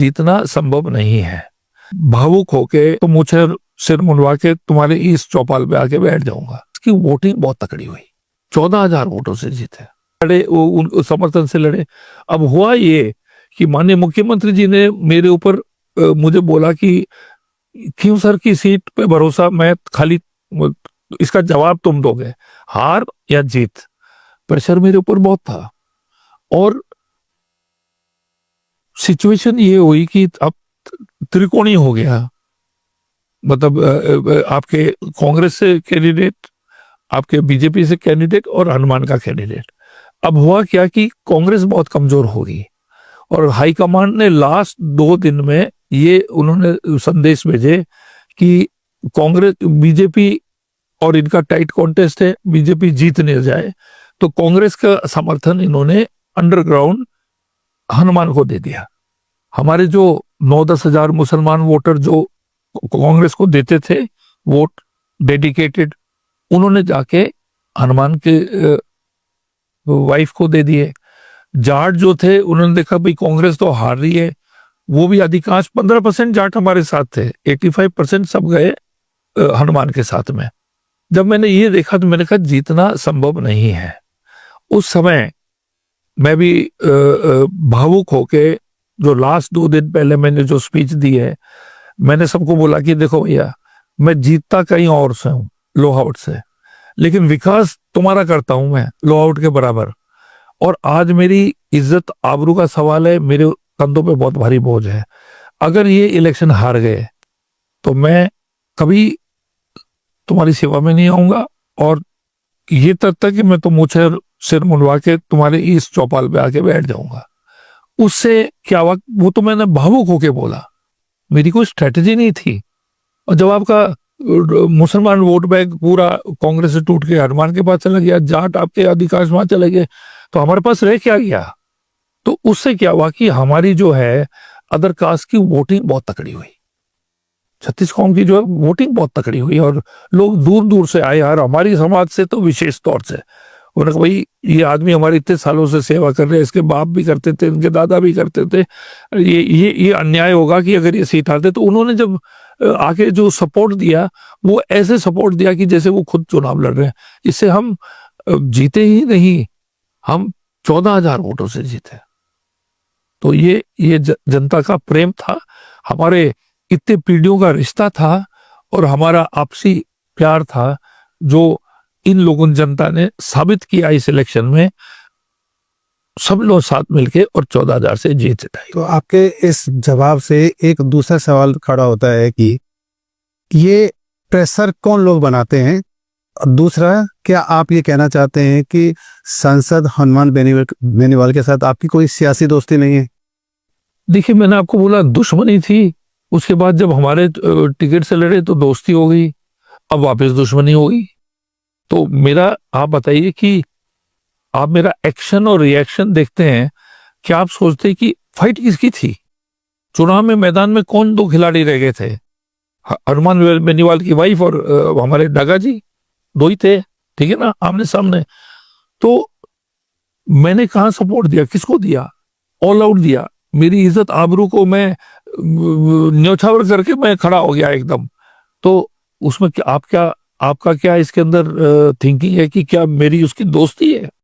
जीतना संभव नहीं है। भावुक होके तो मुझे सिर मुंडवा के तुम्हारे इस चौपाल पे आके बैठ जाऊंगा। इसकी वोटिंग बहुत तकड़ी हुई, 14,000 वोटों से जीते। लड़े उन समर्थन से लड़े। अब हुआ ये कि माननीय मुख्यमंत्री जी ने मेरे ऊपर मुझे बोला कि क्यों सर की सीट पे भरोसा, मैं खाली इसका जवाब तुम दोगे, हार या जीत। प्रेशर मेरे ऊपर बहुत था और सिचुएशन ये हुई कि अब त्रिकोणीय हो गया। मतलब आपके कांग्रेस से कैंडिडेट, आपके बीजेपी से कैंडिडेट और हनुमान का कैंडिडेट। अब हुआ क्या कि कांग्रेस बहुत कमजोर हो गई और हाईकमान ने लास्ट 2 दिन में ये उन्होंने संदेश भेजे कि कांग्रेस बीजेपी और इनका टाइट कॉन्टेस्ट है, बीजेपी जीत नहीं जाए तो कांग्रेस का समर्थन इन्होंने अंडरग्राउंड हनुमान को दे दिया। हमारे जो 9-10 हजार मुसलमान वोटर जो कांग्रेस को देते थे वोट डेडिकेटेड, उन्होंने जाके हनुमान के वाइफ को दे दिए। जाट जो थे उन्होंने देखा भाई कांग्रेस तो हार रही है, वो भी अधिकांश 15% जाट हमारे साथ थे, 85% सब गए हनुमान के साथ में। जब मैंने ये देखा तो मैंने कहा जीतना संभव नहीं है। उस समय मैं भी भावुक होके जो लास्ट 2 दिन पहले मैंने जो स्पीच दी है, मैंने सबको बोला कि देखो भैया, मैं जीतता कहीं और से हूं, लो आउट से, लेकिन विकास तुम्हारा करता हूं मैं लो आउट के बराबर। और आज मेरी इज्जत आबरू का सवाल है, मेरे कंधों पे बहुत भारी बोझ है। अगर ये इलेक्शन हार गए तो मैं कभी तुम्हारी सेवा में नहीं आऊंगा और ये तक तक कि मैं तो मुझे सिर मुंडवा के तुम्हारे इस चौपाल पे आके बैठ जाऊंगा। उससे क्या हुआ, वो तो मैंने भावुक होके बोला, मेरी कोई स्ट्रेटेजी नहीं थी। और जब आपका मुसलमान वोट बैंक पूरा कांग्रेस से टूट के हनुमान के पास चला गया, जाट आपके अधिकांश वहां चले गए, तो हमारे पास रह क्या गया। तो उससे क्या हुआ कि हमारी जो है अदर कास्ट की वोटिंग बहुत तकड़ी हुई, छत्तीसगढ़ की जो है वोटिंग बहुत तकड़ी हुई और लोग दूर दूर से आए यार, हमारी समाज से तो विशेष तौर से। उन्होंने कहा भाई ये आदमी हमारे इतने सालों से सेवा कर रहे हैं, इसके बाप भी करते थे, इनके दादा भी करते थे, ये अन्याय होगा कि अगर ये सीट आते। तो उन्होंने जब आके जो सपोर्ट दिया, वो ऐसे सपोर्ट दिया कि जैसे वो खुद चुनाव लड़ रहे हैं। इससे हम जीते ही नहीं, हम 14,000 वोटों से जीते। तो ये जनता का प्रेम था, हमारे इतने पीढ़ियों का रिश्ता था और हमारा आपसी प्यार था, जो इन लोगों जनता ने साबित किया इस इलेक्शन में। सब लोग साथ मिलके और 14,000 से जीत जिताई। तो आपके इस जवाब से एक दूसरा सवाल खड़ा होता है कि ये प्रेशर कौन लोग बनाते हैं, और दूसरा क्या आप ये कहना चाहते हैं कि सांसद हनुमान बेनीवाल के साथ आपकी कोई सियासी दोस्ती नहीं है? देखिए, मैंने आपको बोला दुश्मनी थी, उसके बाद जब हमारे टिकट से लड़े तो दोस्ती हो गई, अब वापस दुश्मनी हो गई। तो मेरा आप बताइए कि आप मेरा एक्शन और रिएक्शन देखते हैं, क्या आप सोचते हैं कि फाइट किसकी थी? चुनाव में मैदान में कौन 2 खिलाड़ी रह गए थे? हनुमान बेनीवाल की वाइफ और हमारे डागा जी, 2 ही थे, ठीक है ना, आमने सामने। तो मैंने कहा सपोर्ट दिया, किसको दिया? ऑल आउट दिया। मेरी इज्जत आबरू को मैं न्यौछावर करके मैं खड़ा हो गया एकदम। तो उसमें आपका क्या इसके अंदर थिंकिंग है कि क्या मेरी उसकी दोस्ती है?